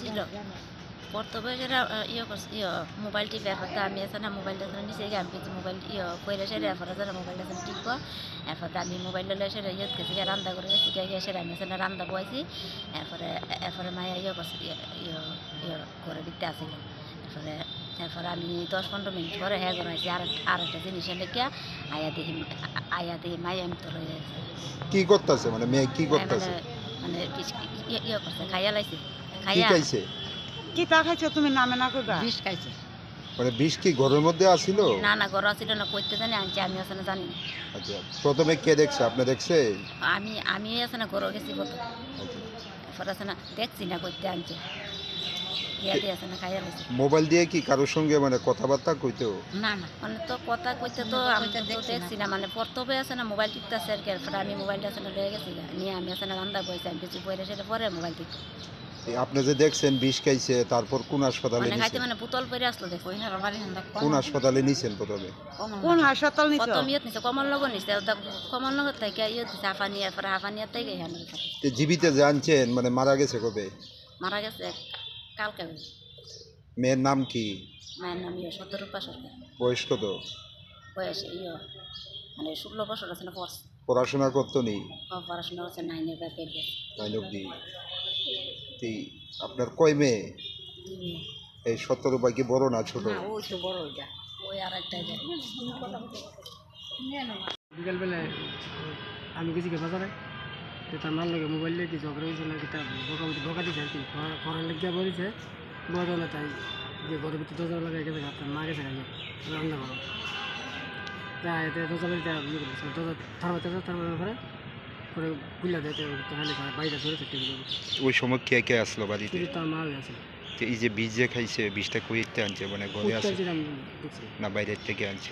ছিল কর্তব্য সেটা ইয়ে করছে মোবাইল টিপে এরপর আমি আছে না মোবাইলটা নিচে গিয়ে আমি কিছু মোবাইল পয়লা সেরে এরপর আছে মোবাইলটা টিপব এরপর আমি মোবাইল লইলে সেটা গেছি রান্না করে গেছি গিয়ে সেটা আমি আছে রান্না বয়েছি এরপরে মায়া করছে করে দিতে আসিল এরপরে আমি 10-15 মিনিট পরে হ্যাঁ করাইছি আরেকটা জিনিসের লেগে আয়া দেখি মায়া আমি তো রয়ে গেছে। কি করতেছে মানে মেয়ে কি করতেছে? মানে করছে খাইয়া লাইছে কি খাইছে? কি তা খাইছো তুমি নামে না কইবা? বিষ খাইছে। মানে বিষ কি ঘরের মধ্যে আসিল? না ঘর আসিল না, কইতে জানি আনছি আমি আসলে জানি না। আচ্ছা, প্রথমে কে দেখছে? আপনি দেখছে? আমি আছে না ঘর গেছি কত এরপর আছে না দেখছি না কইতে আনছে আছে না খাইয়া লাইছে। মোবাইল দিয়ে কি কারোর সঙ্গে মানে কথাবার্তা কইতো? না মানে তো কথা কইতে তো আমি তো দেখছি না, মানে প্রথমে আছে না মোবাইল টিপতেছে আর কি। এরপরে আমি মোবাইলটা আছে না লয়ে গেছি নিয়ে আমি আছে না রান্না বইছি, আমি কিছু বইরে সেটা পরে মোবাইল টিপতে আপনি যে দেখছেন বিষ খাইছে, তারপর কোন হাসপাতালে মানে খাইতে নিছেন? মানে বোতল পরে আসলো দেখো কোন হাসপাতালে নিছেন প্রথমে? কোন হাসপাতাল নিছো? প্রথম ইয়ে নিছে কমলনগর নিছে, কমলনগর থেকে ইয়ে দিছে হাফানিয়া, এরপরে হাফানিয়া থেকে এখানে জীবিত জানছেন মানে মারা গেছে কবে? মারা গেছে কালকে। মেয়ের নাম কি? মায়ের নাম শতরূপা সরকার। বয়স কত? বয়স মানে 16 বছর আছে না। পড়াশোনা করতো নি? পড়াশোনা হচ্ছে 9 বা 9 অব্দি। আপনার কয় মেয়ে? এই 17 বা কি বড় না ছোট? ওই তো বড়, ওই আর একটা বিকালবেলায় আমি গেছি বাজারে, তো তার মার লগে মোবাইল দিয়ে কি ঝগড়া হয়েছে নাকি তা বকা দিচ্ছে আর কি, পড়ার লেগে বলেছে বড় না, তাই যে ঘরের ভিতরে দরজা লাগাই গেছে মা গেছে খাইয়ে রান্না করো যা এতে দরজা বাড়িতে ইয়ে করেছে, দরজা থামার পরে পরে খুলে দেয়, তো খালি বাইরে ধরেছে টেবিলের উপর। ওই সময় কে কে আসলো বাড়িতে? কিন্তু তার মা আছে। এই যে বীজ যে খাইছে, বীজটা কইতে আনছে মানে ঘরে আছে আমি দেখছি না বাইরের থেকে আনছে?